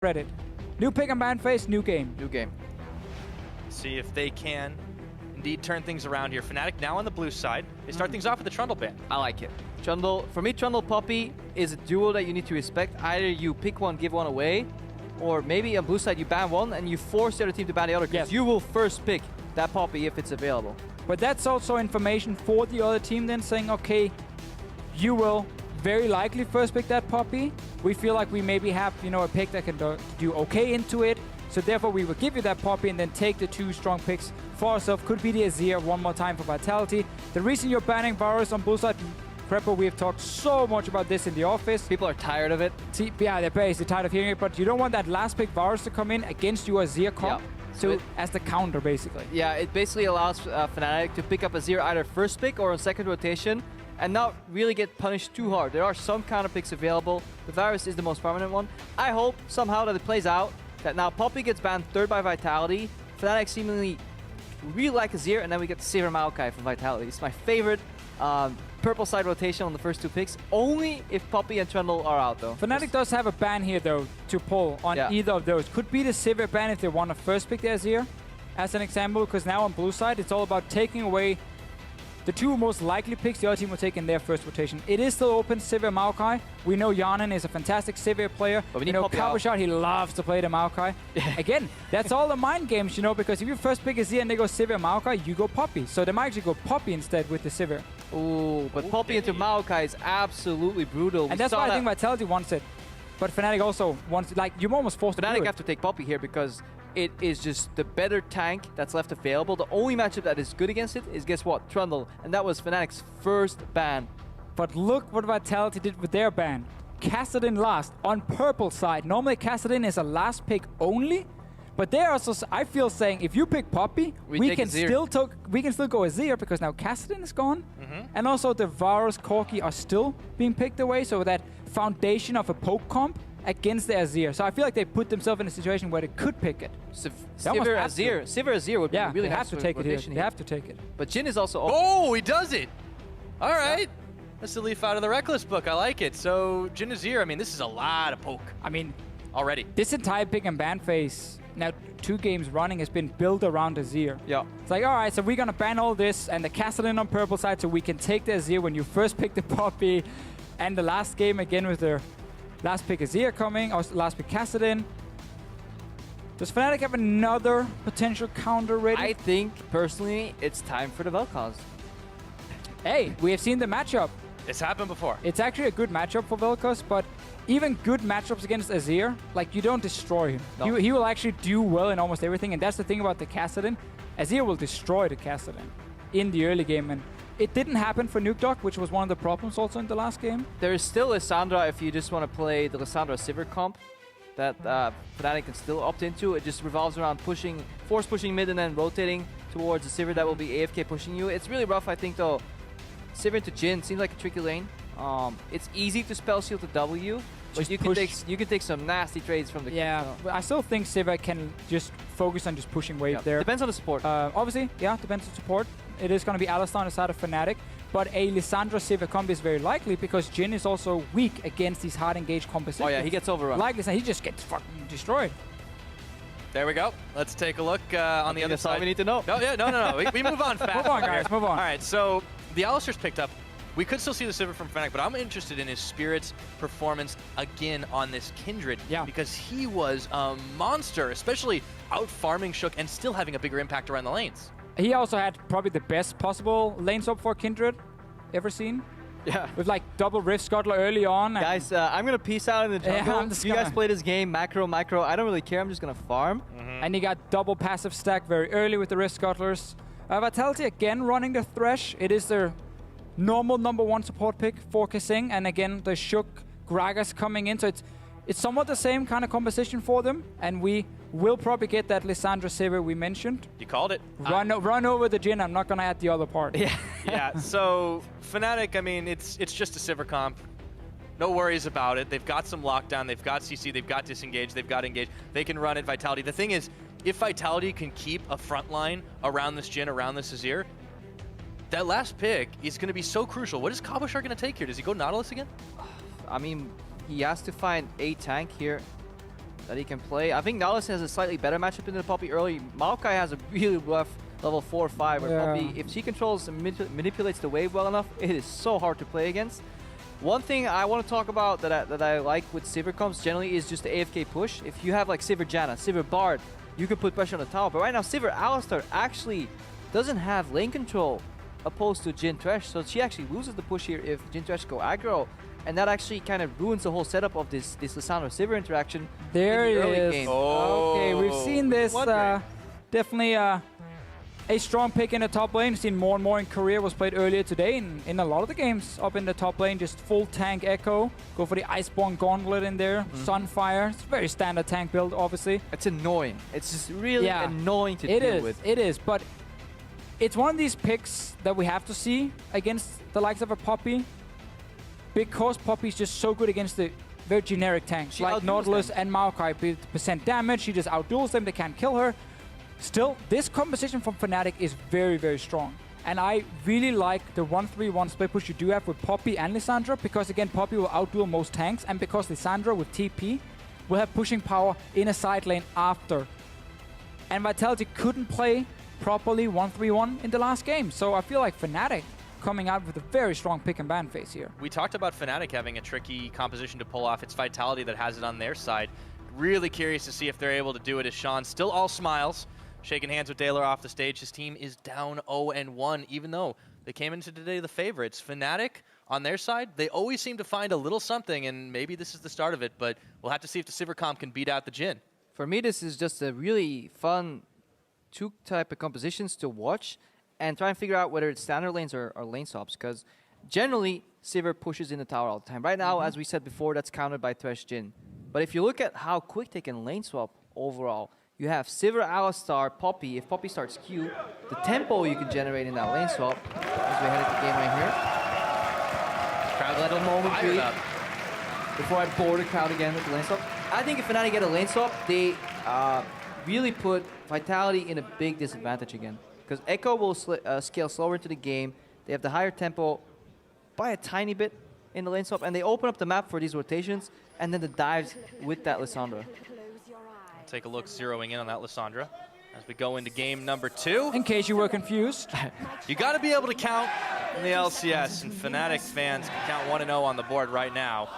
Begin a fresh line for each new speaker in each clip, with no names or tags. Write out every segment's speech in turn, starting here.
Reddit. New pick and ban phase, new game.
New game.
See if they can indeed turn things around here. Fnatic now on the blue side. They start things off with the Trundle ban.
I like it. Trundle, for me, Trundle Poppy is a duo that you need to respect. Either you pick one, give one away, or maybe on blue side you ban one and you force the other team to ban the other. Because you will first pick that Poppy if it's available.
But that's also information for the other team then saying, okay, you will very likely first pick that Poppy. We feel like we maybe have, a pick that can do okay into it. So therefore we will give you that Poppy and then take the two strong picks for ourselves. Could be the Azir one more time for Vitality. The reason you're banning Varus on blue side, Prepper, we have talked so much about this in the office.
People are tired of it.
Yeah, they're basically tired of hearing it, but you don't want that last pick Varus to come in against your Azir comp.
Yeah.
So as the counter, basically.
Yeah, it basically allows Fnatic to pick up Azir either first pick or on second rotation and not really get punished too hard. There are some counter picks available. The Varus is the most prominent one. I hope somehow that it plays out, that now Poppy gets banned third by Vitality. Fnatic seemingly really like Azir, and then we get Sivir Maokai from Vitality. It's my favorite purple side rotation on the first two picks, only if Poppy and Trundle are out though.
Fnatic does have a ban here though to pull on either of those. Could be the Sivir ban if they want to first pick the Azir, as an example, because now on blue side it's all about taking away the two most likely picks the other team will take in their first rotation. It is still open, Sivir Maokai. We know Yanin is a fantastic Sivir player.
But we need
Kabashot, he loves to play the Maokai. Again, that's all the mind games, because if you first pick Azir and they go Sivir Maokai, you go Poppy. So they might actually go Poppy instead with the Sivir.
Ooh, but Poppy into Maokai is absolutely brutal.
And that's why I think Vitality wants it. But Fnatic also wants it. Like, you're almost forced to do it.
Fnatic have to take Poppy here because it is just the better tank that's left available. The only matchup that is good against it is, guess what? Trundle. And that was Fnatic's first ban.
But look what Vitality did with their ban. Kassadin last on purple side. Normally Kassadin is a last pick only. But they're also, I feel, saying if you pick Poppy, we can still go Azir because now Kassadin is gone. And also the Varus, Corki are still being picked away. So that foundation of a poke comp against the Azir. So I feel like they put themselves in a situation where they could pick it.
Sivir Azir would be really
have to take it here. They have to take it.
But Jhin is also open.
Oh, he does it! All right. That's the leaf out of the Reckless book. I like it. So Jhin Azir, I mean, this is a lot of poke.
I mean,
already.
This entire pick and ban phase, now 2 games running, has been built around Azir.
Yeah.
It's like, all right, so we're going to ban all this and the Kassadin on purple side so we can take the Azir when you first pick the Poppy. And the last game again with their last pick Azir coming, or last pick Kassadin. Does Fnatic have another potential counter ready?
I think, personally, it's time for the Vel'Koz.
Hey, we have seen the matchup.
It's happened before.
It's actually a good matchup for Vel'Koz, but even good matchups against Azir, like, you don't destroy him. No. He will actually do well in almost everything, and that's the thing about the Kassadin. Azir will destroy the Kassadin in the early game, and it didn't happen for Nukeduck, which was one of the problems also in the last game.
There is still Lissandra if you just want to play the Lissandra Sivir comp that Fnatic can still opt into. It just revolves around force pushing mid and then rotating towards the Sivir that will be AFK pushing you. It's really rough, I think, though. Sivir into Jhin seems like a tricky lane. It's easy to spell shield to W, but you can take some nasty trades from the
but I still think Sivir can just focus on just pushing wave there.
Depends on the support.
Obviously, depends on support. It is going to be Alistar on the side of Fnatic, but a Lissandra Sivir combo is very likely because Jhin is also weak against these hard engaged compositions.
Oh yeah, he gets overrun.
Like Lissandra, he just gets fucking destroyed.
There we go. Let's take a look on the other side.
That's all we need to know.
No, we move on fast.
Move on, guys. Move on.
All right, so the Alistar's picked up. We could still see the Sivir from Fnatic, but I'm interested in his Spirit's performance again on this Kindred because he was a monster, especially out farming Shook and still having a bigger impact around the lanes.
He also had probably the best possible lane swap for Kindred ever seen.
Yeah.
With like double Rift Scuttler early on.
Guys, I'm going to peace out in the jungle. You guys play this game, macro, micro. I don't really care. I'm just going to farm.
And he got double passive stack very early with the Rift Scuttlers. Vitality again running the Thresh. It is their normal #1 support pick for Kasing. And again, the Shook Gragas coming in. So it's somewhat the same kind of composition for them. And we will probably get that Lissandra Sivir we mentioned.
You called it.
Run over the Jhin. I'm not going to add the other part.
Yeah, so Fnatic, I mean, it's just a Sivir comp. No worries about it. They've got some lockdown. They've got CC. They've got disengage. They've got engage. They can run it. Vitality. The thing is, if Vitality can keep a front line around this Jhin, around this Azir, that last pick is going to be so crucial. What is Kabashar going to take here? Does he go Nautilus again?
I mean, he has to find a tank here. that he can play. I think Nautilus has a slightly better matchup into the Poppy early. Maokai has a really rough level 4 or 5 where Poppy, if she controls and manipulates the wave well enough, it is so hard to play against. One thing I want to talk about that I like with Sivir comps generally is just the AFK push. If you have like Sivir Janna, Sivir Bard, you can put pressure on the tower. But right now, Sivir Alistar actually doesn't have lane control opposed to Jhin Thresh, so she actually loses the push here if Jhin Thresh go aggro. And that actually kind of ruins the whole setup of this Lissandra Sivir interaction.
There
in the early
it is.
game.
Okay, we've seen this. Definitely a strong pick in the top lane. Seen more and more in Korea. Was played earlier today in a lot of the games up in the top lane. Just full tank Echo. Go for the Iceborne Gauntlet in there. Sunfire. It's a very standard tank build, obviously.
It's annoying. It's just really annoying to deal with.
It is, but it's one of these picks that we have to see against the likes of a Poppy. Because Poppy's just so good against the very generic tanks. Like Nautilus and Maokai. Percent damage. She just outduels them. They can't kill her. Still, this composition from Fnatic is very, very strong. And I really like the 1-3-1 split push you do have with Poppy and Lissandra, because again, Poppy will outduel most tanks, and because Lissandra with TP will have pushing power in a side lane after. And Vitality couldn't play properly 1-3-1 in the last game. So I feel like Fnatic coming out with a very strong pick and ban phase here.
We talked about Fnatic having a tricky composition to pull off. It's Vitality that has it on their side. Really curious to see if they're able to do it, as Sean still all smiles. Shaking hands with Daylor off the stage. His team is down 0-1, even though they came into today the favorites. Fnatic, on their side, they always seem to find a little something, and maybe this is the start of it, but we'll have to see if the Sivir comp can beat out the Jhin.
For me, this is just a really fun two type of compositions to watch and try and figure out whether it's standard lanes or lane swaps, because generally, Sivir pushes in the tower all the time. Right now, as we said before, that's countered by Thresh Jhin. But if you look at how quick they can lane swap overall, you have Sivir, Alistar, Poppy. If Poppy starts Q, the tempo you can generate in that lane swap, as we head into game right here. Crowd let a moment breathe before I bore the crowd again with the lane swap. I think if Fnatic get a lane swap, they really put Vitality in a big disadvantage again. Because Echo will scale slower into the game. They have the higher tempo by a tiny bit in the lane swap, and they open up the map for these rotations, and then the dives with that Lissandra.
Take a look, zeroing in on that Lissandra as we go into game number 2.
In case you were confused.
You got to be able to count in the LCS, and Fnatic fans can count 1-0 on the board right now.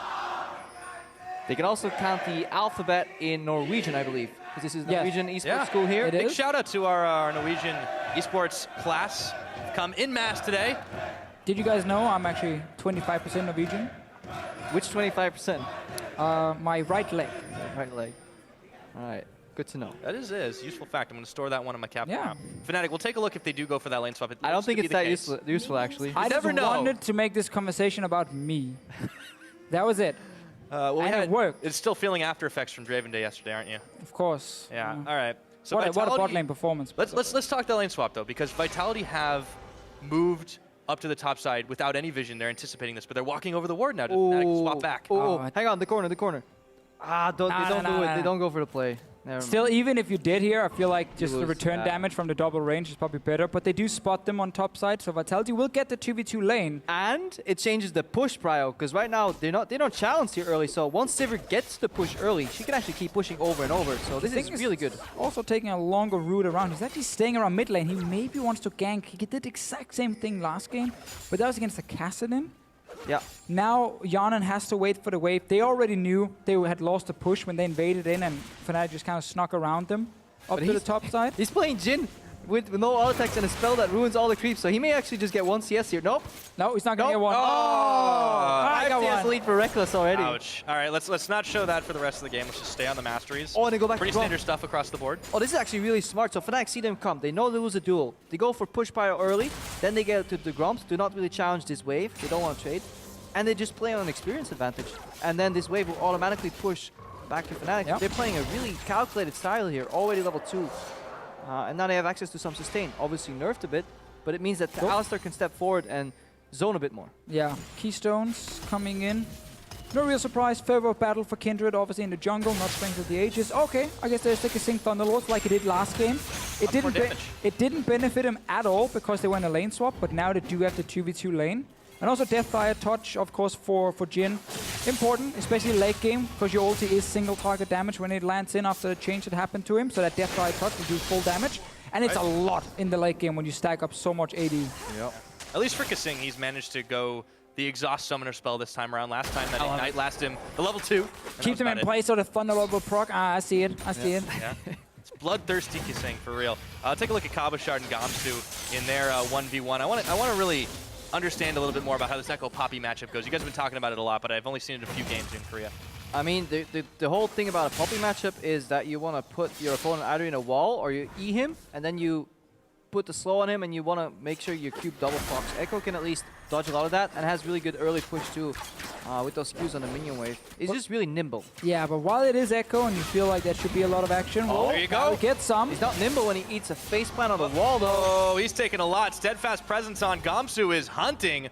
They can also count the alphabet in Norwegian, I believe, because this is Norwegian esports school here.
Big shout out to our Norwegian esports class. Come in mass today.
Did you guys know I'm actually 25% Norwegian?
Which 25%?
My right leg.
Right leg. All right, good to know.
That is a useful fact. I'm going to store that one in my cap.
Yeah.
Fnatic, we'll take a look if they do go for that lane swap.
I don't think it's that useful, actually.
I never wanted to make this conversation about me. That was it.
Well,
and it worked.
It's still feeling after effects from Draven Day yesterday, aren't you?
Of course.
Yeah. All right. So
what a bot lane performance.
Let's talk the lane swap though, because Vitality have moved up to the top side without any vision. They're anticipating this, but they're walking over the ward now to Fnatic swap back.
Hang on, the corner. They don't go for the play.
Still, even if you did here, I feel like just the return damage from the double range is probably better, but they do spot them on top side, so Vitality will get the 2v2 lane.
And it changes the push prio, because right now they don't challenge here early, so once Sivir gets the push early, she can actually keep pushing over and over, so this is really good.
Also taking a longer route around. He's actually staying around mid lane. He maybe wants to gank. He did the exact same thing last game, but that was against the Kassadin.
Yeah.
Now Yanan has to wait for the wave. They already knew they had lost the push when they invaded in, and Fnatic just kind of snuck around them up to the top side.
He's playing Jhin with no auto attacks and a spell that ruins all the creeps, so he may actually just get one CS here. Nope.
No, he's not going to get one.
I got CS lead for Reckless already.
Ouch. All right, let's not show that for the rest of the game. Let's just stay on the masteries.
Oh, and they go back
Pretty
to
standard stuff across the board.
Oh, this is actually really smart. So Fnatic see them come. They know they lose a duel. They go for push pyro early. Then they get to the Gromps. Do not really challenge this wave. They don't want to trade. And they just play on an experience advantage. And then this wave will automatically push back to Fnatic. Yep. They're playing a really calculated style here, already level 2. And now they have access to some sustain. Obviously nerfed a bit, but it means that Alistar can step forward and zone a bit more.
Yeah, Keystones coming in. No real surprise. Fervor of battle for Kindred, obviously in the jungle, not Strength of the Ages. Okay, I guess there's like a Sync Thunderlords like it did last game. It didn't benefit him at all because they went a lane swap, but now they do have the 2v2 lane. And also Deathfire Touch, of course, for Jhin. Important, especially late game, because your ulti is single target damage when it lands in after the change that happened to him. So that Deathfire Touch will do full damage. And it's a lot in the late game when you stack up so much AD.
Yep. At least for Kasing, he's managed to go the Exhaust Summoner spell this time around. Last time that Ignite lasted him the level 2.
Keeps him in place, so the Thunder Lord will proc. I see it. I see it.
Yeah. It's bloodthirsty Kasing, for real. Take a look at Cabochard and Gamsu in their 1v1. I want to really understand a little bit more about how this Echo Poppy matchup goes. You guys have been talking about it a lot, but I've only seen it a few games in Korea.
I mean, the whole thing about a Poppy matchup is that you want to put your opponent either in a wall or you E him, and then you put the slow on him, and you want to make sure your cube double procs. Echo can at least dodge a lot of that, and has really good early push too with those Qs on the minion wave. It's just really nimble.
Yeah, but while it is Echo and you feel like there should be a lot of action,
there you go.
We get some.
He's not nimble when he eats a faceplant on the wall, though.
Oh, he's taking a lot. Steadfast presence on Gamsu is hunting.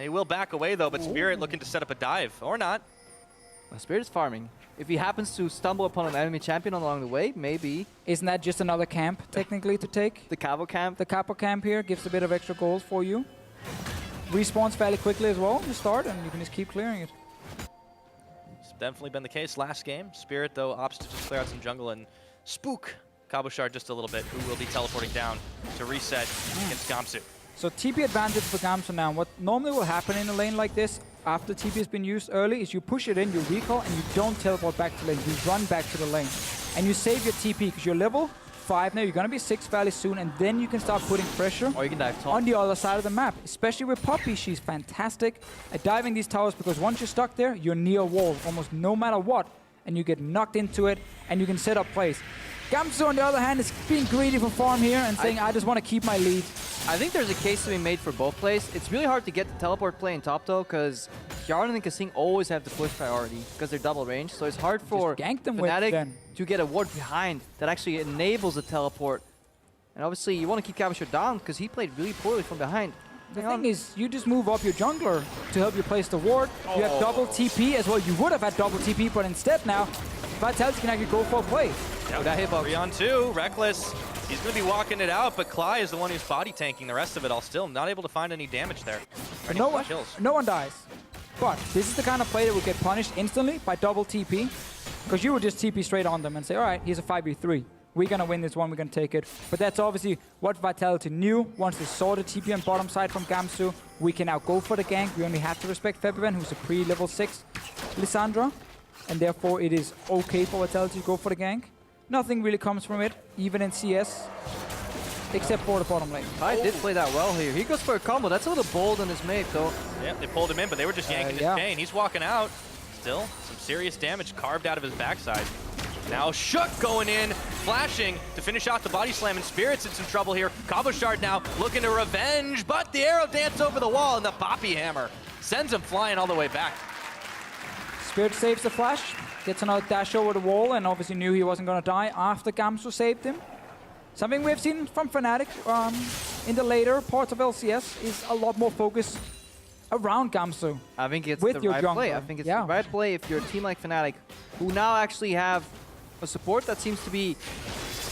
He will back away, though, but Spirit looking to set up a dive, or not.
Well, Spirit is farming. If he happens to stumble upon an enemy champion along the way, maybe.
Isn't that just another camp, technically, to take?
The Cabo camp.
The Capo camp here gives a bit of extra gold for you. Respawns fairly quickly as well to start, and you can just keep clearing it.
It's definitely been the case last game. Spirit, though, opts to just clear out some jungle and spook Cabochard just a little bit, who will be teleporting down to reset against Gamsu.
So TP advantage for Gamsu now. What normally will happen in a lane like this, after TP has been used early, is you push it in, you recall, and you don't teleport back to lane. You run back to the lane. And you save your TP, because you're level 5 now, you're going to be 6 fairly soon, and then you can start putting pressure
or you can dive top
on the other side of the map. Especially with Poppy, she's fantastic at diving these towers, because once you're stuck there, you're near a wall, almost no matter what, and you get knocked into it, and you can set up plays. Gamsu, on the other hand, is being greedy for farm here and saying, I just want to keep my lead.
I think there's a case to be made for both plays. It's really hard to get the teleport play in top, though, because Jarvan and Kasing always have the push priority because they're double range. So it's hard for Fnatic to get a ward behind that actually enables a teleport. And obviously, you want to keep Cabochard down because he played really poorly from behind.
The thing is, you just move up your jungler to help you place the ward. You have double TP as well. You would have had double TP, but instead now, Vitality can actually go for a play.
Yeah, that hitbox. 3 on 2, Reckless. He's going to be walking it out, but Cly is the one who's body tanking. The rest of it all still not able to find any damage there.
No one dies. But this is the kind of play that would get punished instantly by double TP, because you would just TP straight on them and say, all right, here's a 5v3. We're going to win this one, we're going to take it. But that's obviously what Vitality knew. Once they saw the TP on bottom side from Gamsu, we can now go for the gank. We only have to respect Febiven, who's a pre-level 6 Lissandra. And therefore, it is okay for Vitality to go for the gank. Nothing really comes from it, even in CS, except for the bottom lane.
I did play that well here. He goes for a combo. That's a little bold on his mate, though.
Yeah, they pulled him in, but they were just yanking his chain. He's walking out. Still, some serious damage carved out of his backside. Now Shook going in, flashing to finish out the body slam, and Spirit's in some trouble here. Cabochard now looking to revenge, but the arrow dance over the wall, and the Poppy Hammer sends him flying all the way back.
Spirit saves the flash, gets another dash over the wall, and obviously knew he wasn't going to die after Gamsu saved him. Something we've seen from Fnatic in the later parts of LCS is a lot more focus around Gamsu.
I think it's the right play. I think it's the right play if you're a team like Fnatic, who now actually have a support that seems to be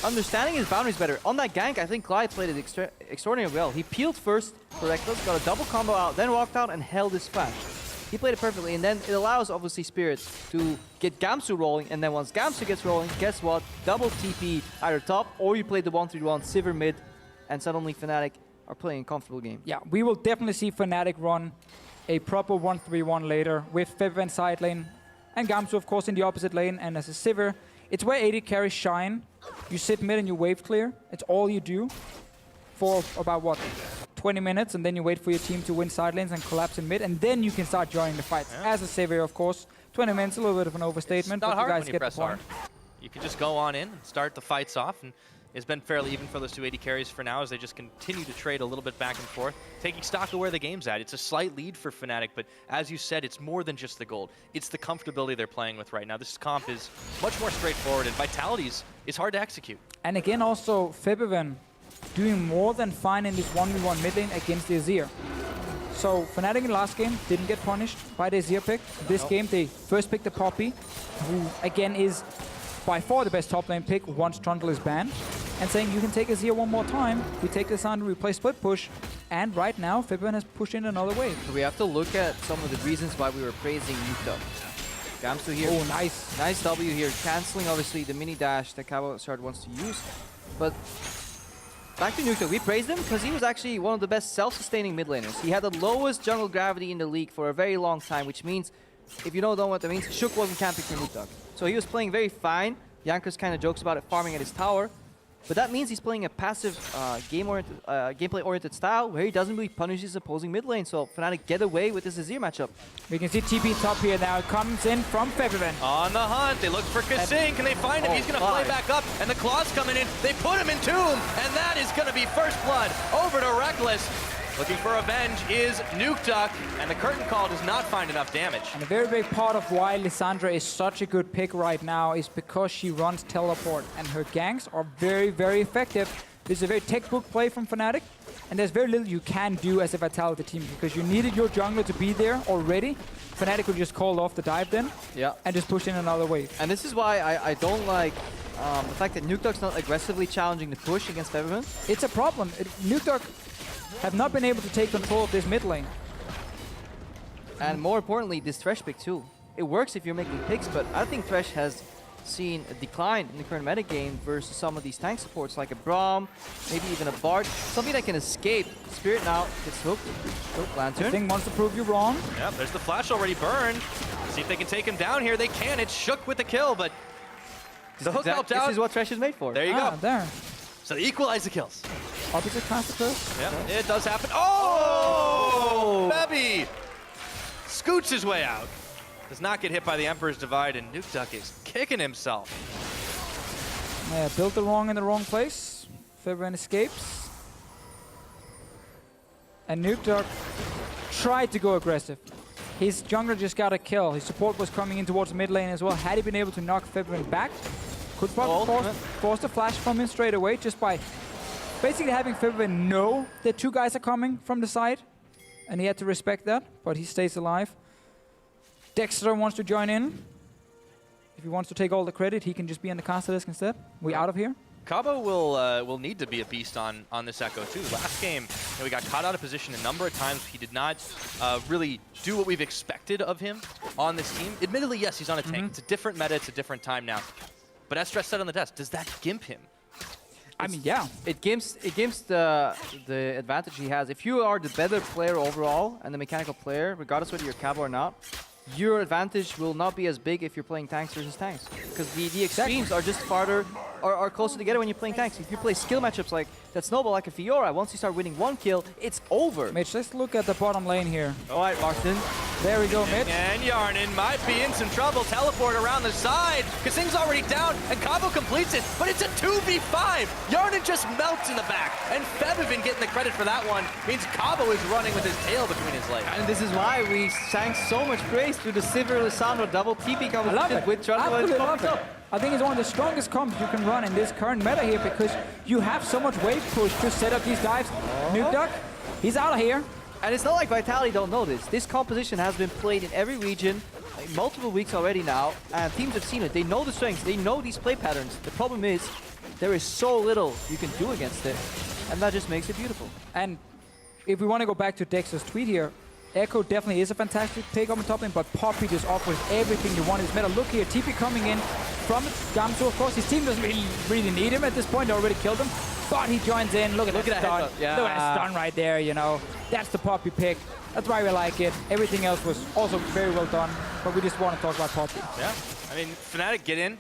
understanding his boundaries better. On that gank, I think Clyde played it extraordinarily well. He peeled first for Reckless, got a double combo out, then walked out and held his flash. He played it perfectly, and then it allows, obviously, Spirit to get Gamsu rolling, and then once Gamsu gets rolling, guess what? Double TP either top, or you play the 1-3-1 Sivir mid, and suddenly Fnatic are playing a comfortable game. Yeah,
we will definitely see Fnatic run a proper 1-3-1 later with Febiven side lane, and Gamsu, of course, in the opposite lane, and as a Sivir, it's where AD carries shine. You sit mid and you wave clear. It's all you do for about, what, 20 minutes, and then you wait for your team to win side lanes and collapse in mid, and then you can start joining the fights. As a Sivir, of course. 20 minutes, a little bit of an overstatement,
but
you guys get the point.
You can just go on in and start the fights off, and it's been fairly even for those two AD carries for now as they just continue to trade a little bit back and forth, taking stock of where the game's at. It's a slight lead for Fnatic, but as you said, it's more than just the gold. It's the comfortability they're playing with right now. This comp is much more straightforward, and Vitality's is hard to execute.
And again, also, Febiven doing more than fine in this 1v1 mid lane against the Azir. So Fnatic in the last game didn't get punished by the Azir pick. This game, they first picked the Poppy, who again is by far the best top lane pick once Trundle is banned, and saying you can take Azir one more time. We take Lissandra, we play split push, and right now, Fibben has pushed in another wave.
So we have to look at some of the reasons why we were praising Nukeduck. Gamsu here.
Oh, nice.
Nice W here, canceling obviously the mini dash that Cabosard wants to use. But back to Nukeduck, we praised him because he was actually one of the best self-sustaining mid laners. He had the lowest jungle gravity in the league for a very long time, which means, if you don't know what that means, Shook wasn't camping for Nukeduck. So he was playing very fine. Jankers kind of jokes about it, farming at his tower. But that means he's playing a passive gameplay-oriented style where he doesn't really punish his opposing mid lane. So Fnatic get away with this Azir matchup.
We can see TP top here now. It comes in from Fibben.
On the hunt, they look for Kasing. Can they find him? He's going to play back up, and the Claw's coming in. They put him in Tomb, and that is going to be first blood over to Reckless. Looking for revenge is Nukeduck, and the curtain call does not find enough damage.
And a very big part of why Lissandra is such a good pick right now is because she runs teleport, and her ganks are very, very effective. This is a very textbook play from Fnatic, and there's very little you can do as a Vitality team because you needed your jungler to be there already. Fnatic would just call off the dive then, and just push in another wave.
And this is why I don't like the fact that Nukeduck's not aggressively challenging the push against Featherman.
It's a problem. Nukeduck have not been able to take control of this mid lane.
And more importantly, this Thresh pick too. It works if you're making picks, but I think Thresh has seen a decline in the current metagame versus some of these tank supports like a Braum, maybe even a Bard. Something that can escape. Spirit now gets hooked. Oh, Lantern.
Thing wants to prove you wrong.
Yep, there's the flash already burned. See if they can take him down here. They can. It's Shook with the kill, but the hook helped out.
This is what Thresh is made for.
There you go.
There.
So they equalize the kills.
Opposite caster first.
Yeah, it does happen. Oh! Bebby scoots his way out. Does not get hit by the Emperor's Divide, and Nukeduck is kicking himself.
Yeah, built the wrong in the wrong place. Fibben escapes. And Nukeduck tried to go aggressive. His jungler just got a kill. His support was coming in towards the mid lane as well. Had he been able to knock Fibben back, could probably force the flash from him straight away just by basically having Fibben know that two guys are coming from the side. And he had to respect that, but he stays alive. Dexter wants to join in. If he wants to take all the credit, he can just be on the caster desk instead. We out of here.
Cabo will need to be a beast on this Echo too. Last game, we got caught out of position a number of times. He did not really do what we've expected of him on this team. Admittedly, yes, he's on a tank. It's a different meta. It's a different time now. But as Stress said on the desk, does that gimp him?
I mean, yeah.
It gives the advantage he has. If you are the better player overall and the mechanical player, regardless whether you're Cabo or not, your advantage will not be as big if you're playing tanks versus tanks. Because the extremes are just farther, are closer together when you're playing tanks. If you play skill matchups like that Snowball, like a Fiora, once you start winning one kill, it's over.
Mitch, let's look at the bottom lane here.
All right, Marston.
There we go, Mitch.
And Yarnin might be in some trouble. Teleport around the side. Kasing's already down, and Cabo completes it, but it's a 2v5. Yarnin just melts in the back, and Febiven getting the credit for that one means Cabo is running with his tail between his legs.
And this is why we sang so much praise to the Sivir Lissandra double TP combination with
Absolutely love it. I think it's one of the strongest combos you can run in this current meta here because you have so much wave push to set up these dives. Nukeduck, he's out of here.
And it's not like Vitality don't know this. This composition has been played in every region multiple weeks already now, and teams have seen it. They know the strengths, they know these play patterns. The problem is, there is so little you can do against it, and that just makes it beautiful.
And if we want to go back to Dexter's tweet here, Echo definitely is a fantastic pick on the top end, but Poppy just offers everything you want in this meta. Look here, TP coming in from Gamsu, of course. His team doesn't really need him at this point. They already killed him, but he joins in. Look at that stun.
Yeah.
Look at that stun right there, you know. That's the Poppy pick. That's why we like it. Everything else was also very well done, but we just want to talk about Poppy.
Yeah, I mean, Fnatic get in,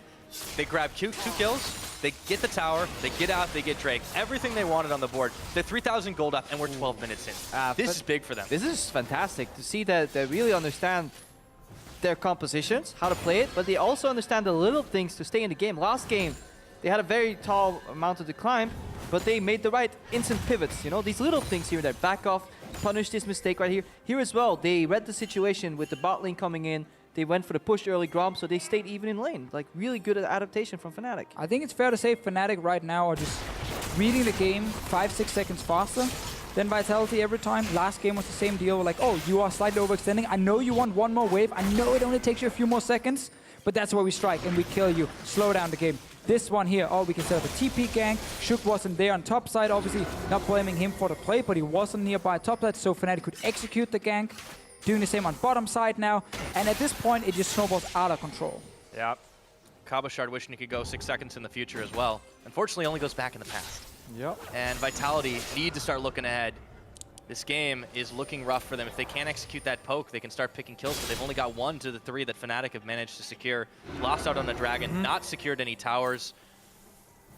they grab two kills, they get the tower, they get out, they get Drake. Everything they wanted on the board. They're 3,000 gold up, and we're 12 minutes in. This is big for them.
This is fantastic to see that they really understand their compositions, how to play it, but they also understand the little things to stay in the game. Last game, they had a very tall amount to climb, but they made the right instant pivots. You know, these little things here that back off, punish this mistake right here. Here as well, they read the situation with the bot lane coming in. They went for the push early Grom, so they stayed even in lane. Like, really good adaptation from Fnatic.
I think it's fair to say Fnatic right now are just reading the game 5-6 seconds faster than Vitality every time. Last game was the same deal. Like, oh, you are slightly overextending. I know you want one more wave. I know it only takes you a few more seconds, But that's where we strike and we kill you, slow down the game. This one here, oh, we can set up a TP gank. Shook wasn't there on top side, obviously not blaming him for the play, but he wasn't nearby top side, so Fnatic could execute the gank. Doing the same on bottom side now, and at this point, it just snowballs out of control.
Yeah. Cabochard wishing he could go 6 seconds in the future as well. Unfortunately, only goes back in the past.
Yep.
And Vitality need to start looking ahead. This game is looking rough for them. If they can't execute that poke, they can start picking kills, but they've only got 1 to the 3 that Fnatic have managed to secure. Lost out on the Dragon, not secured any towers.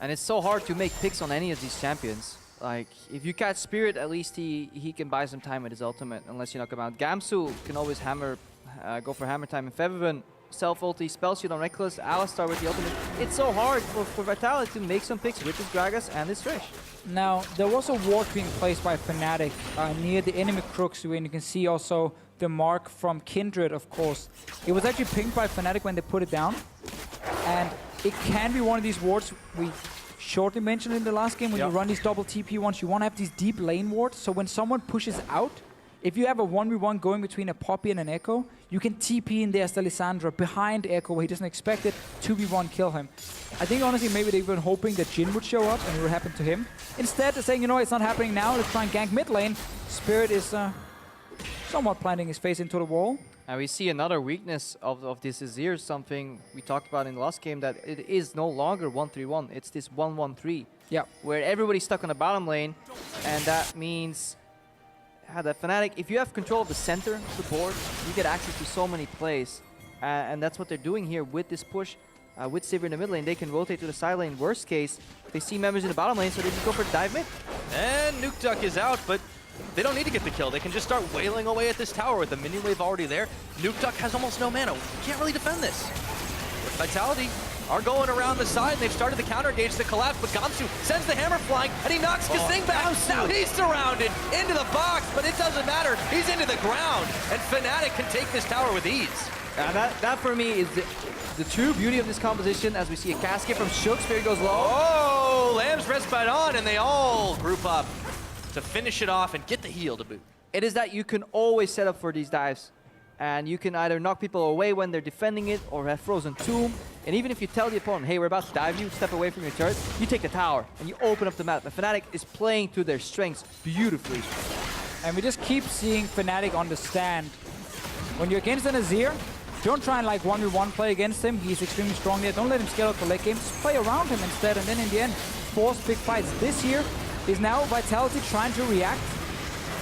And it's so hard to make picks on any of these champions. Like, if you catch Spirit, at least he can buy some time with his ultimate, unless you knock him out. Gamsu can always go for hammer time. And Febiven, self-ulti, spell shield on Reckless, Alistar with the ultimate. It's so hard for Vitality to make some picks with this Gragas and this Thresh.
Now, there was a ward being placed by Fnatic near the enemy crooks, and you can see also the mark from Kindred, of course. It was actually pinged by Fnatic when they put it down. And it can be one of these wards we shortly mentioned in the last game when you run these double TP ones. You want to have these deep lane wards, so when someone pushes out, if you have a 1v1 going between a Poppy and an Echo, you can TP in there as the Lissandra behind Echo where he doesn't expect it, 2v1 kill him. I think honestly maybe they've been hoping that Jhin would show up and it would happen to him. Instead they're saying, you know, it's not happening now, let's try and gank mid lane. Spirit is somewhat planting his face into the wall.
And we see another weakness of this Azir, something we talked about in the last game, that it is no longer 1-3-1, it's this 1-1-3.
Yeah.
Where everybody's stuck on the bottom lane, and that means that Fnatic, if you have control of the center of the board, you get access to so many plays. And that's what they're doing here with this push. With Sivir in the mid lane, they can rotate to the side lane. Worst case, they see members in the bottom lane, so they just go for dive mid.
And Nuke Duck is out, but they don't need to get the kill. They can just start wailing away at this tower with the minion wave already there. Nuke Duck has almost no mana. Can't really defend this. Vitality are going around the side. They've started the counter engage to collapse, but Gamsu sends the hammer flying, and he knocks Kasing back. Now he's surrounded into the box, but it doesn't matter. He's into the ground, and Fnatic can take this tower with ease.
And that for me is the true beauty of this composition, as we see a casket from Shook. Spirit goes low.
Oh, Lamb's respite on, and they all group up to finish it off and get the heal to boot.
It is that you can always set up for these dives. And you can either knock people away when they're defending it or have Frozen Tomb. And even if you tell the opponent, hey, we're about to dive you, step away from your turret, you take the tower and you open up the map. And Fnatic is playing to their strengths beautifully.
And we just keep seeing Fnatic understand. When you're against an Azir, don't try and like 1v1 play against him. He's extremely strong there. Don't let him scale up the late game. Just play around him instead. And then in the end, force big fights. This here is now Vitality trying to react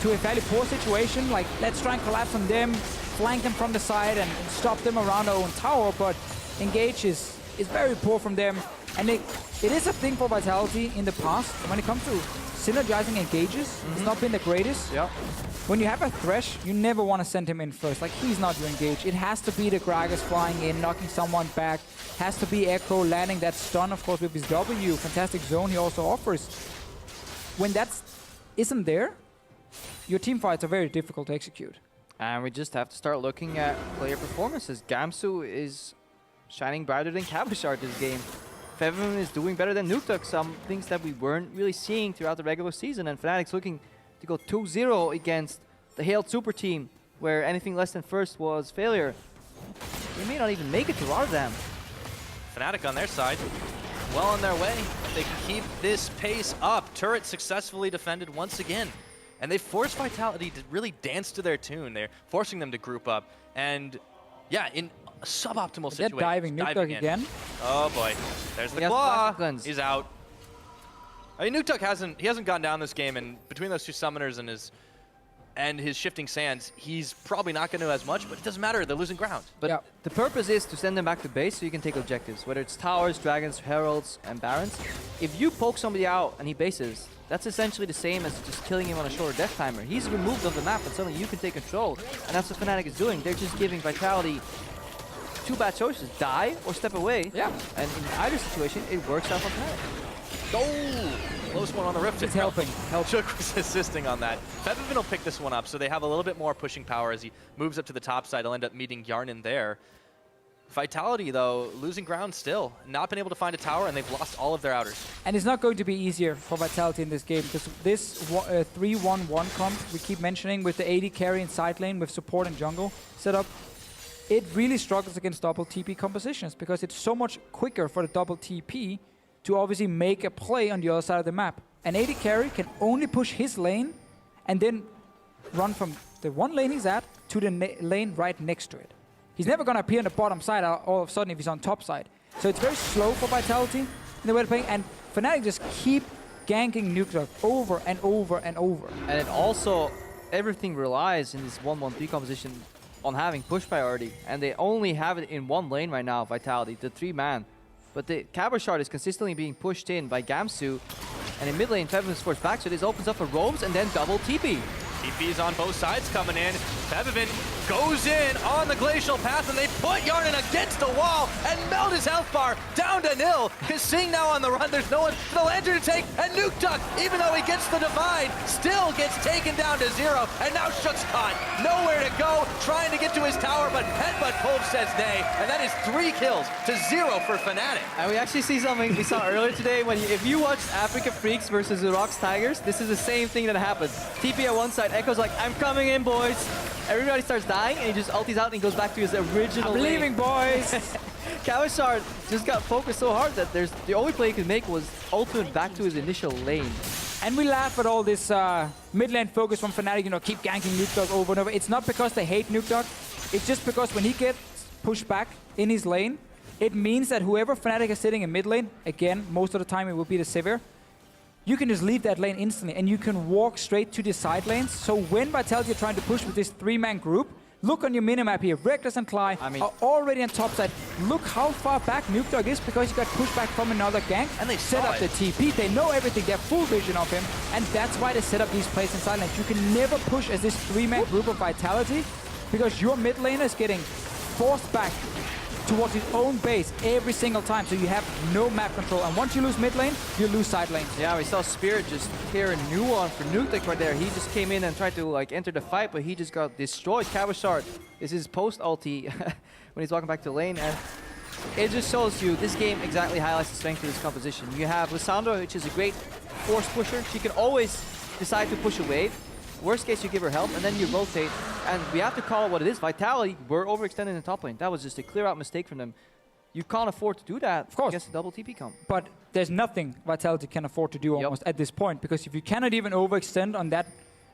to a fairly poor situation. Like, let's try and collapse on them, flank them from the side and stop them around our own tower, but engage is very poor from them. And it is a thing for Vitality in the past. When it comes to synergizing engages, it's not been the greatest.
Yeah.
When you have a Thresh, you never want to send him in first. Like, he's not your engage. It has to be the Gragas flying in, knocking someone back. Has to be Echo landing that stun, of course, with his W. Fantastic zone he also offers. When that isn't there, your team fights are very difficult to execute.
And we just have to start looking at player performances. Gamsu is shining brighter than Cabochard this game. Febiven is doing better than Nuke Duck, some things that we weren't really seeing throughout the regular season. And Fnatic's looking to go 2-0 against the hailed super team, where anything less than first was failure. They may not even make it to Rotterdam.
Fnatic on their side, well on their way. They can keep this pace up. Turret successfully defended once again. And they force Vitality to really dance to their tune. They're forcing them to group up. And yeah, in a suboptimal situation.
They're diving Nuke Duck again.
Oh boy, there's the claw. He's out. I mean, Nuke Duck hasn't gone down this game, and between those two summoners and his shifting sands, he's probably not going to as much, but it doesn't matter. They're losing ground.
But the purpose is to send them back to base so you can take objectives, whether it's towers, dragons, heralds, and barons. If you poke somebody out and he bases, that's essentially the same as just killing him on a shorter death timer. He's removed off the map, and suddenly you can take control. And that's what Fnatic is doing. They're just giving Vitality two bad choices: die or step away.
Yeah.
And in either situation, it works out for Fnatic.
Oh! Close one on the rift.
He's helping.
Shook was assisting on that. Febiven will pick this one up, so they have a little bit more pushing power as he moves up to the top side. He'll end up meeting Yarnan there. Vitality, though, losing ground still. Not been able to find a tower, and they've lost all of their outers.
And it's not going to be easier for Vitality in this game, because this 3-1-1 comp we keep mentioning with the AD carry in side lane with support and jungle setup, it really struggles against double TP compositions because it's so much quicker for the double TP to obviously make a play on the other side of the map. An AD carry can only push his lane and then run from the one lane he's at to the lane right next to it. He's never going to appear on the bottom side all of a sudden if he's on top side. So it's very slow for Vitality in the way they're playing, and Fnatic just keep ganking Nuke over and over and over.
And it also, everything relies in this 1-1-3 composition on having push priority, and they only have it in one lane right now, Vitality, the 3-man. But the Cabochard is consistently being pushed in by Gamsu, and in mid lane, Febiven is forced back, so this opens up for Roams and then double TP.
TP's on both sides coming in. Febiven goes in on the glacial path, and they put Yarnan against the wall and melt his health bar down to nil. Sing now on the run. There's no one for the Lantern to take, and Nukeduck, even though he gets the divide, still gets taken down to 0. And now Shook's caught. Nowhere to go, trying to get to his tower, but Headbutt Pulse says nay, and that is 3 kills to 0 for Fnatic.
And we actually see something we saw earlier today. If you watched Africa Freaks versus the Rocks Tigers, this is the same thing that happens. TP at one side, Echo's like, I'm coming in, boys. Everybody starts dying, and he just ulties out and he goes back to his original lane.
I'm leaving, boys.
Cabochard just got focused so hard that the only play he could make was ultimate back to his initial lane.
And we laugh at all this mid lane focus from Fnatic, keep ganking Nuke over and over. It's not because they hate Nuke. It's just because when he gets pushed back in his lane, it means that whoever Fnatic is sitting in mid lane, again, most of the time it will be the Sivir, you can just leave that lane instantly and you can walk straight to the side lanes. So when Vitality are trying to push with this 3-man group, look on your minimap here. Reckless and Cly are already on top side. Look how far back Nuke is because he got pushed back from another gank. And they set up the TP. They know everything. They have full vision of him. And that's why they set up these plays in side lanes. You can never push as this 3-man group of Vitality because your mid laner is getting forced back towards his own base every single time, so you have no map control. And once you lose mid lane, you lose side lanes. Yeah, we saw Spirit just tear a new one for Nuke right there. He just came in and tried to enter the fight, but he just got destroyed. Cabochard is his post ulti when he's walking back to lane, and it just shows you this game exactly highlights the strength of this composition. You have Lissandra, which is a great force pusher. She can always decide to push a wave. Worst case, you give her help, and then you rotate. And we have to call it what it is. Vitality were overextended in the top lane. That was just a clear-out mistake from them. You can't afford to do that against a double TP comp. But there's nothing Vitality can afford to do almost at this point, because if you cannot even overextend on that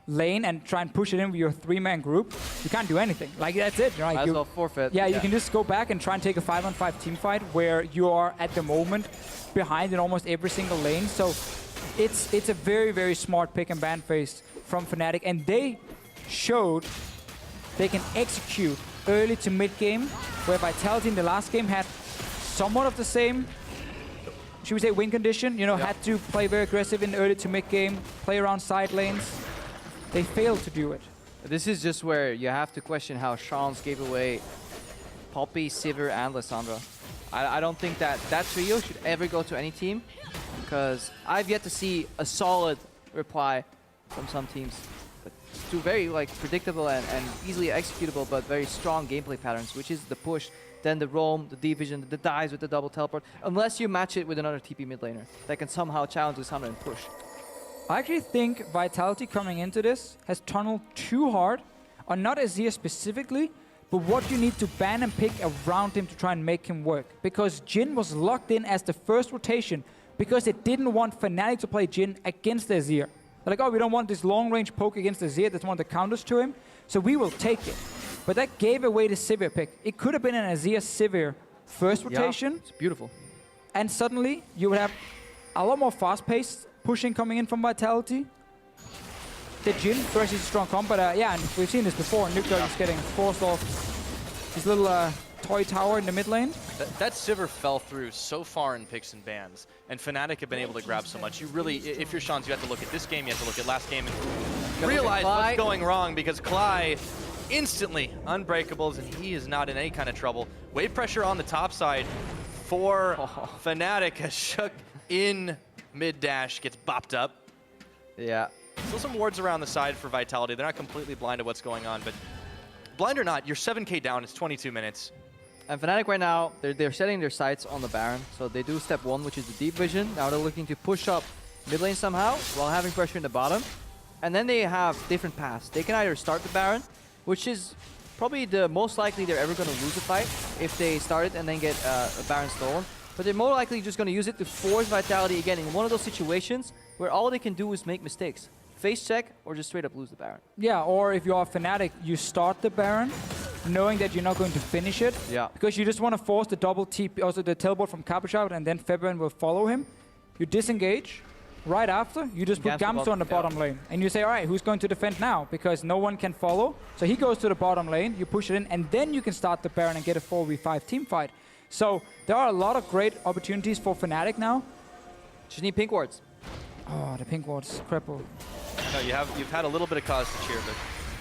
lane and try and push it in with your 3-man group, you can't do anything. Like, that's it. Right?
Might as well forfeit.
Yeah, you can just go back and try and take a 5-on-5 team fight where you are, at the moment, behind in almost every single lane. So it's a very, very smart pick and ban phase from Fnatic, and they showed they can execute early to mid game, where Vitality in the last game had somewhat of the same, should we say, win condition, had to play very aggressive in early to mid game, play around side lanes. They failed to do it. This is just where you have to question how Shans gave away Poppy, Sivir, and Lissandra. I don't think that trio should ever go to any team, because I've yet to see a solid reply from some teams. But to very predictable and easily executable but very strong gameplay patterns, which is the push, then the roam, the division, the dives with the double teleport, unless you match it with another TP mid laner that can somehow challenge Lissandra and push. I actually think Vitality coming into this has tunneled too hard on not Azir specifically, but what you need to ban and pick around him to try and make him work. Because Jhin was locked in as the first rotation because they didn't want Fnatic to play Jhin against Azir. They're like, oh, we don't want this long-range poke against Azir. That's one of the counters to him, so we will take it. But that gave away the Sivir pick. It could have been an Azir-Sivir first rotation. Yeah, it's beautiful. And suddenly, you would have a lot more fast-paced pushing coming in from Vitality. The Jhin versus strong comp, but yeah, and we've seen this before. Nuke is getting forced off his little toy tower in the mid lane.
That Sivir fell through so far in picks and bans, and Fnatic have been able to grab so much. You really, if you're Shans, you have to look at this game, you have to look at last game, and realize what's going wrong, because Cly instantly unbreakables, and he is not in any kind of trouble. Wave pressure on the top side for Fnatic as Shook in mid-dash gets bopped up. Yeah. Still some wards around the side for Vitality. They're not completely blind to what's going on, but blind or not, you're 7k down, it's 22 minutes.
And Fnatic right now, they're setting their sights on the Baron. So they do step 1, which is the deep vision. Now they're looking to push up mid lane somehow while having pressure in the bottom. And then they have different paths. They can either start the Baron, which is probably the most likely they're ever going to lose a fight if they start it and then get a Baron stolen. But they're more likely just going to use it to force Vitality again in one of those situations where all they can do is make mistakes. Face check or just straight up lose the Baron.
Yeah, or if you are Fnatic, you start the Baron knowing that you're not going to finish it.
Yeah.
Because you just want to force the double TP, also the teleport from Capuchat, and then Fabian will follow him. You disengage. Right after, you just put Gamsu on the bottom lane. And you say, all right, who's going to defend now? Because no one can follow. So he goes to the bottom lane, you push it in, and then you can start the Baron and get a 4v5 team fight. So there are a lot of great opportunities for Fnatic now.
Just need pink wards.
Oh, the pink wards, cripple.
No, you've had a little bit of cause to cheer, but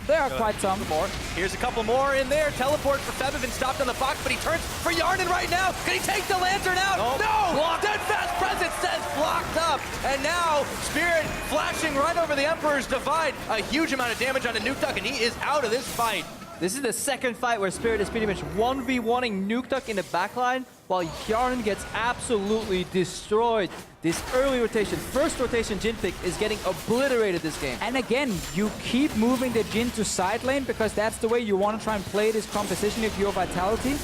there are quite some more.
Here's a couple more in there. Teleport for Febiven stopped on the box, but he turns for Yarnan right now. Can he take the Lantern out?
Nope.
No!
Blocked.
Steadfast Presence says blocked up. And now Spirit flashing right over the Emperor's Divide. A huge amount of damage on a Nuke Duck, and he is out of this fight.
This is the second fight where Spirit is pretty much 1v1ing Nuke Duck in the backline, while Yarnan gets absolutely destroyed. This early rotation, first rotation Jhin pick is getting obliterated this game.
And again, you keep moving the Jhin to side lane because that's the way you want to try and play this composition if you're Vitality.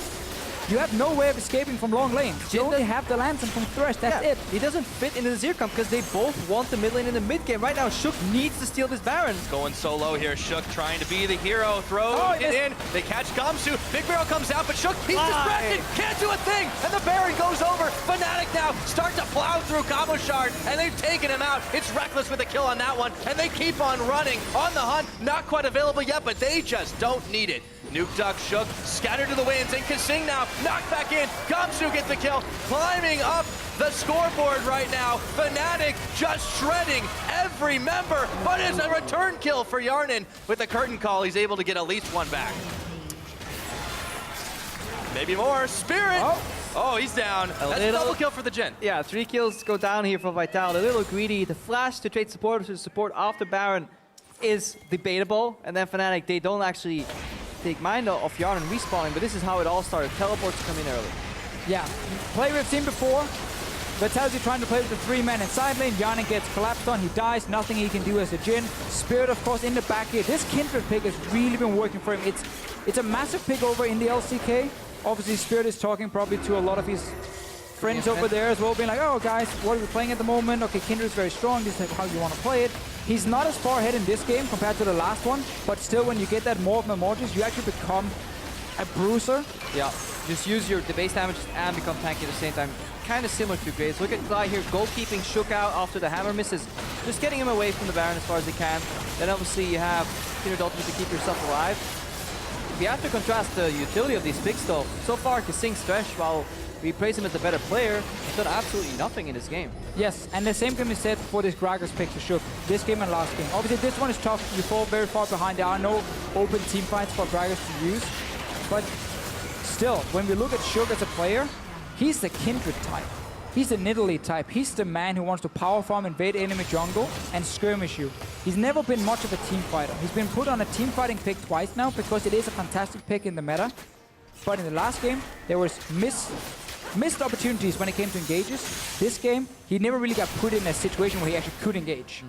You have no way of escaping from long lane. You only have the Lantern from Thresh, that's it.
He doesn't fit into the Zircon because they both want the mid lane in the mid game. Right now, Shook needs to steal this Baron.
Going solo here, Shook trying to be the hero, throw it in. They catch Gamsu, Big Barrel comes out, but Shook, he's distracted, can't do a thing, and the Baron goes over. Fnatic now start to plow through Cabo Shard, and they've taken him out. It's Reckless with a kill on that one, and they keep on running on the hunt. Not quite available yet, but they just don't need it. Nuke Duck, Shook, scattered to the winds, and Kasing now knocked back in. Gamsu gets the kill, climbing up the scoreboard right now. Fnatic just shredding every member, but it's a return kill for Yarnan. With the curtain call, he's able to get at least one back. Maybe more. Spirit! Oh, he's down. That's a double kill for the Jhin.
Yeah, 3 kills go down here for Vital. A little greedy. The flash to trade support to support after Baron is debatable. And then Fnatic, they don't actually take mind of Yarnan respawning, but this is how it all started. Teleports come in early.
Yeah, play we've seen before. Vitality trying to play with the 3-man in side lane. Yarnan gets collapsed on, he dies, nothing he can do as a Jhin. Spirit, of course, in the back here. This Kindred pick has really been working for him. It's a massive pick over in the LCK. Obviously, Spirit is talking probably to a lot of his friends over there as well, being like, oh, guys, what are we playing at the moment? Okay, Kindred is very strong. This is how you want to play it. He's not as far ahead in this game compared to the last one, but still, when you get that more of Memorges, you actually become a bruiser.
Yeah, just use the base damage and become tanky at the same time. Kind of similar to Graves. Look at Clyde here, goalkeeping Shook out after the hammer misses. Just getting him away from the Baron as far as they can. Then obviously you have Kindred Ultimate to keep yourself alive. If you have to contrast the utility of these picks though, so far Kasing's Thresh, while we praise him as the better player, he's done absolutely nothing in this game.
Yes, and the same can be said for this Gragas pick to Shook. This game and last game. Obviously this one is tough, you fall very far behind. There are no open team fights for Gragas to use. But still, when we look at Shook as a player, he's the Kindred type. He's the Nidalee type. He's the man who wants to power farm, invade enemy jungle, and skirmish you. He's never been much of a team fighter. He's been put on a team fighting pick twice now because it is a fantastic pick in the meta. But in the last game, there was missed opportunities when it came to engages. This game, he never really got put in a situation where he actually could engage.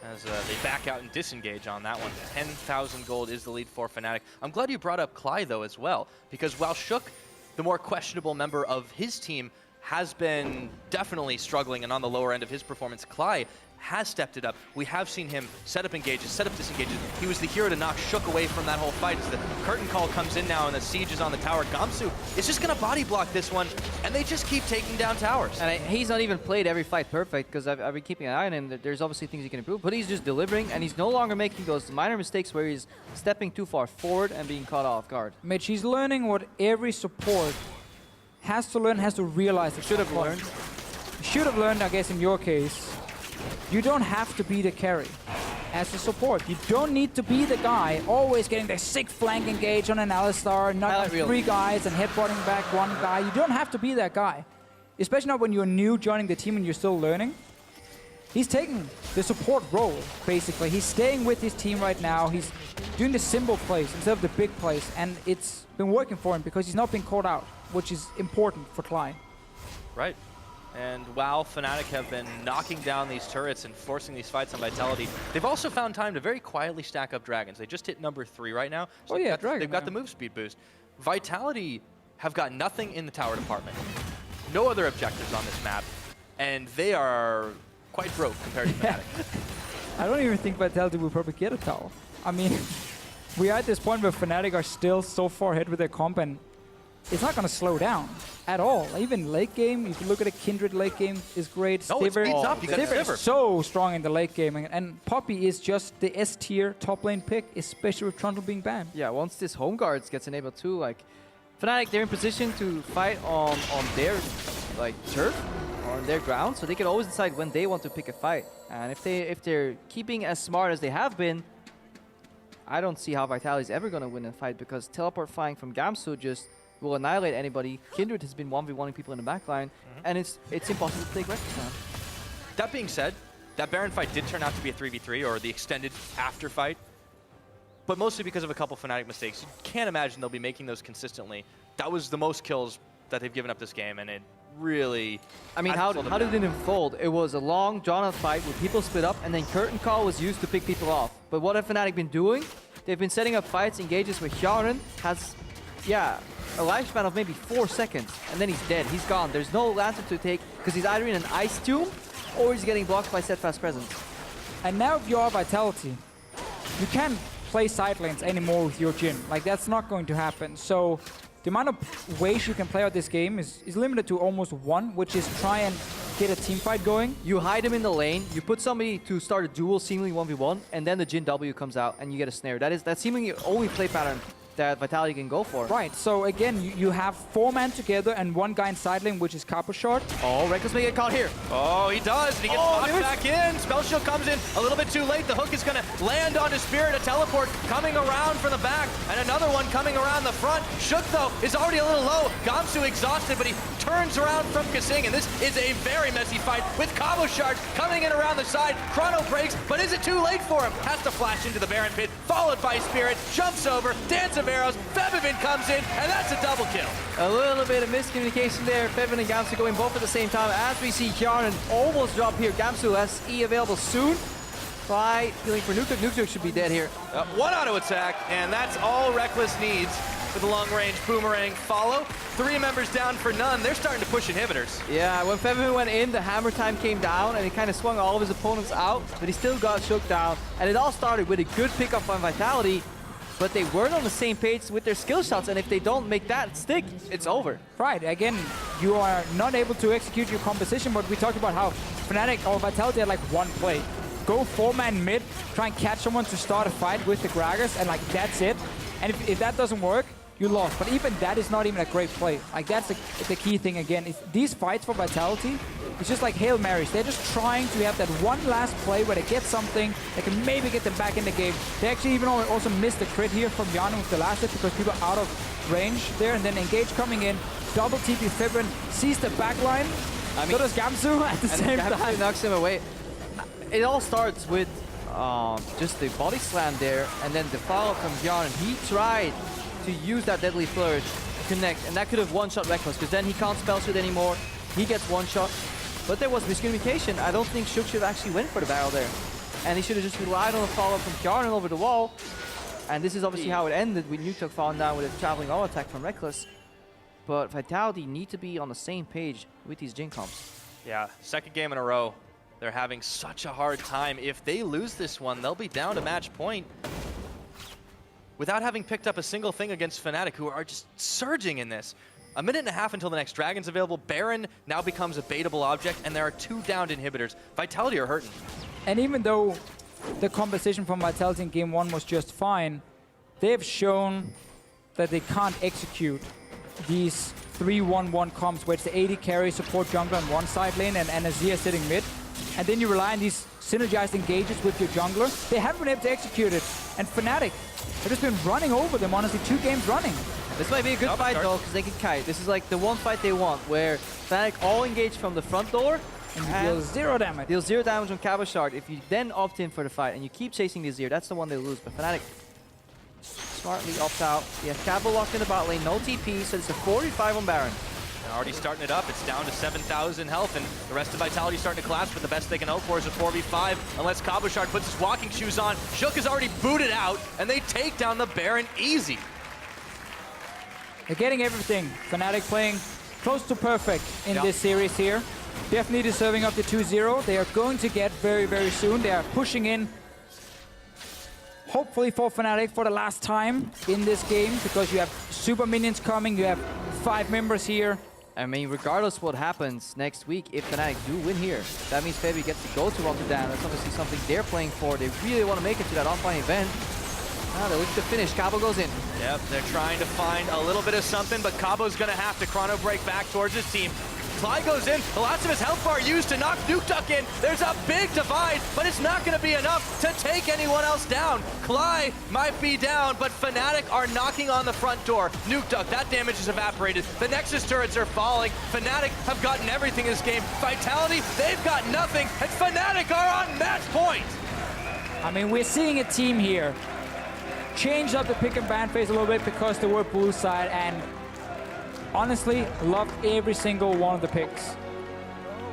As they back out and disengage on that one. 10,000 gold is the lead for Fnatic. I'm glad you brought up Cly, though, as well, because while Shook, the more questionable member of his team, has been definitely struggling and on the lower end of his performance, Cly has stepped it up. We have seen him set up engages, set up disengages. He was the hero to knock Shook away from that whole fight as the curtain call comes in now and the siege is on the tower. Gamsu is just going to body block this one, and they just keep taking down towers.
And he's not even played every fight perfect, because I've been keeping an eye on him. There's obviously things he can improve, but he's just delivering, and he's no longer making those minor mistakes where he's stepping too far forward and being caught off guard.
Mitch, he's learning what every support has to learn, has to realize.
Should have learned.
Should have learned, I guess, in your case. You don't have to be the carry as a support. You don't need to be the guy always getting the sick flank engage on an Alistar, not really. 3 guys and headbutting back 1 guy. You don't have to be that guy. Especially not when you're new joining the team and you're still learning. He's taking the support role, basically. He's staying with his team right now. He's doing the simple plays instead of the big plays. And it's been working for him because he's not been caught out, which is important for Clyde.
Right. And while Fnatic have been knocking down these turrets and forcing these fights on Vitality, they've also found time to very quietly stack up Dragons. They just hit number 3 right now. So they've got the move speed boost. Vitality have got nothing in the tower department. No other objectives on this map. And they are quite broke compared to Fnatic.
I don't even think Vitality will probably get a tower. I mean, we are at this point where Fnatic are still so far ahead with their comp, and it's not going to slow down at all. Even late game, if you look at a Kindred late game, is great.
No, it speeds up. You got
Stiver is so strong in the late game, and Poppy is just the S tier top lane pick, especially with Trundle being banned.
Yeah, once this home guards gets enabled too, like Fnatic, they're in position to fight on their turf or on their ground, so they can always decide when they want to pick a fight. And if they're keeping as smart as they have been, I don't see how Vitality is ever going to win a fight, because teleport flying from Gamsu just will annihilate anybody. Kindred has been 1v1ing people in the backline, and it's impossible to take Reckless now.
That being said, that Baron fight did turn out to be a 3v3, or the extended after fight, but mostly because of a couple Fnatic mistakes. You can't imagine they'll be making those consistently. That was the most kills that they've given up this game, and it really...
I mean, how did it unfold? It was a long, drawn-out fight where people split up, and then Curtain Call was used to pick people off. But what have Fnatic been doing? They've been setting up fights, engages where Hjarnan has, a lifespan of maybe 4 seconds, and then he's dead. He's gone. There's no lantern to take, because he's either in an Ice Tomb, or he's getting blocked by Steadfast Presence.
And now if you are Vitality, you can't play side lanes anymore with your Jhin. Like, that's not going to happen. So the amount of ways you can play out this game is limited to almost one, which is try and get a team fight going.
You hide him in the lane, you put somebody to start a duel, seemingly 1v1, and then the Jhin W comes out and you get a snare. That's seemingly the only play pattern that Vitality can go for.
Right, so again, you have 4 men together and 1 guy in side lane, which is Capo Short.
Oh, Reckless may get caught here.
Oh, he does, and he gets knocked back in. Spell Shield comes in a little bit too late. The hook is going to land onto Spirit, a teleport coming around from the back, and another one coming around the front. Shook, though, is already a little low. Gamsu exhausted, but he turns around from Kasing, and this is a very messy fight with Cabo Shard coming in around the side. Chrono breaks, but is it too late for him? Has to flash into the Baron pit, followed by Spirit, jumps over, Dance of Arrows, Febivin comes in, and that's a double kill.
A little bit of miscommunication there. Febivin and Gamsu going both at the same time, as we see Hjarnan almost drop here. Gamsu has E available soon. By healing for Nuke. Nuke should be dead here.
1 auto attack, and that's all Reckless needs for the long-range boomerang follow. 3 members down for none. They're starting to push inhibitors.
Yeah, when Febivin went in, the hammer time came down, and he kind of swung all of his opponents out, but he still got shook down. And it all started with a good pickup on Vitality, but they weren't on the same page with their skill shots, and if they don't make that stick, it's over.
Right, again, you are not able to execute your composition, but we talked about how Fnatic or Vitality had like 1 play. Go 4-man mid, try and catch someone to start a fight with the Gragas, and like that's it. And if that doesn't work, you lost. But even that is not even a great play. Like that's the key thing again. Is these fights for Vitality, it's just like Hail Marys. They're just trying to have that one last play where they get something that can maybe get them back in the game. They actually even also missed the crit here from Hjarnan with the last hit because people are out of range there. And then Engage coming in, double TP Fibrin, sees the backline. I mean, so does Gamsu at the same time.
Knocks him away. It all starts with just the body slam there, and then the follow-up from Hjarnan. He tried to use that Deadly Flourish to connect, and that could have one-shot Reckless, because then he can't spell shield anymore. He gets one-shot, but there was miscommunication. I don't think Shook should have actually went for the barrel there, and he should have just relied on a follow-up from Hjarnan over the wall. And this is obviously how it ended, with Nuke falling down with a traveling auto attack from Reckless. But Vitality need to be on the same page with these Jhin comps.
Yeah, second game in a row. They're having such a hard time. If they lose this one, they'll be down to match point without having picked up a single thing against Fnatic, who are just surging in this. 1.5 minutes until the next Dragon's available. Baron now becomes a baitable object, and there are 2 downed inhibitors. Vitality are hurting.
And even though the composition from Vitality in game 1 was just fine, they've shown that they can't execute these 3-1-1 comps, where it's the 80 carry support jungler on one side lane and Azir sitting mid. And then you rely on these synergized engages with your jungler. They haven't been able to execute it. And Fnatic have just been running over them, honestly, 2 games running.
This might be a good fight, though, because they can kite. This is like the one fight they want, where Fnatic all engage from the front door.
And you deal 0 damage.
Deal 0 damage on Cabo Shard. If you then opt in for the fight, and you keep chasing the Azir, that's the one they lose. But Fnatic smartly opt out. You have Cabo locked in the bot lane, no TP, so it's a 45 on Baron.
They're already starting it up. It's down to 7,000 health, and the rest of Vitality starting to collapse, but the best they can hope for is a 4v5, unless Cabochard puts his walking shoes on. Shook is already booted out, and they take down the Baron easy.
They're getting everything. Fnatic playing close to perfect in this series here. Definitely deserving of the 2-0. They are going to get very, very soon. They are pushing in, hopefully for Fnatic for the last time in this game, because you have super minions coming. You have 5 members here.
I mean, regardless what happens next week, if Fnatic do win here, that means Fabi gets to go to Rotterdam. That's obviously something they're playing for. They really want to make it to that offline event. Now they look to finish. Cabo goes in.
Yep, they're trying to find a little bit of something, but Cabo's going to have to chrono break back towards his team. Clyde goes in, the last of his health bar used to knock Nukeduck in. There's a big divide, but it's not going to be enough to take anyone else down. Clyde might be down, but Fnatic are knocking on the front door. Nukeduck, that damage is evaporated. The Nexus turrets are falling. Fnatic have gotten everything in this game. Vitality, they've got nothing, and Fnatic are on match point.
I mean, we're seeing a team here change up the pick and ban phase a little bit because they were blue side, and honestly, loved every single one of the picks.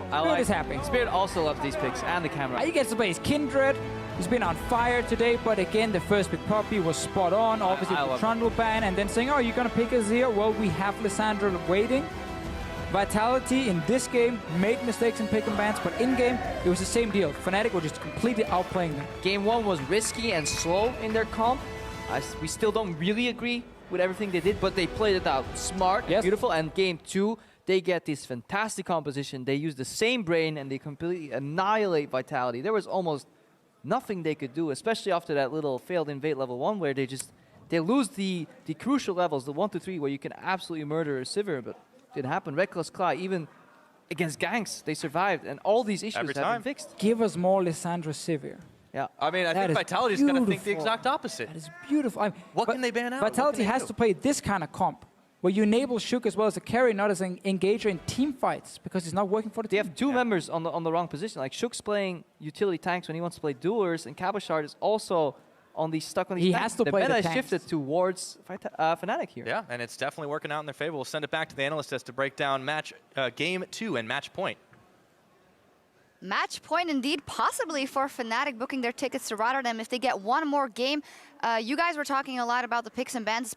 Spirit is happy.
Spirit also loves these picks and the camera.
He gets to play his Kindred. He's been on fire today, but again, the first pick Poppy was spot on. Obviously, the Trundle ban, and then saying, oh, you're going to pick Azir? Well, we have Lissandra waiting. Vitality in this game made mistakes in pick and bans, but in game, it was the same deal. Fnatic were just completely outplaying them.
Game 1 was risky and slow in their comp. We still don't really agree with everything they did, but they played it out smart, beautiful. And game 2, they get this fantastic composition. They use the same brain and they completely annihilate Vitality. There was almost nothing they could do, especially after that little failed invade level 1, where they lose the crucial levels, the 1 to 3, where you can absolutely murder a Sivir, but it didn't happen. Reckless Claw, even against ganks, they survived, and all these issues have been fixed.
Give us more Lissandra Sivir.
Yeah, I mean, I think Vitality's going to think the exact opposite.
That is beautiful. I mean,
what can they ban out?
Vitality has to play this kind of comp, where you enable Shook as well as a carry, not as an engager in team fights, because it's not working for the team.
They have 2 members on the wrong position. Like, Shook's playing utility tanks when he wants to play duelers, and Cabochard is also stuck on these tanks.
He has to play the tanks.
meta shifted towards Fnatic here.
Yeah, and it's definitely working out in their favor. We'll send it back to the analyst desk to break down game 2 and match point.
Match point indeed, possibly for Fnatic booking their tickets to Rotterdam if they get one more game. You guys were talking a lot about the picks and bans,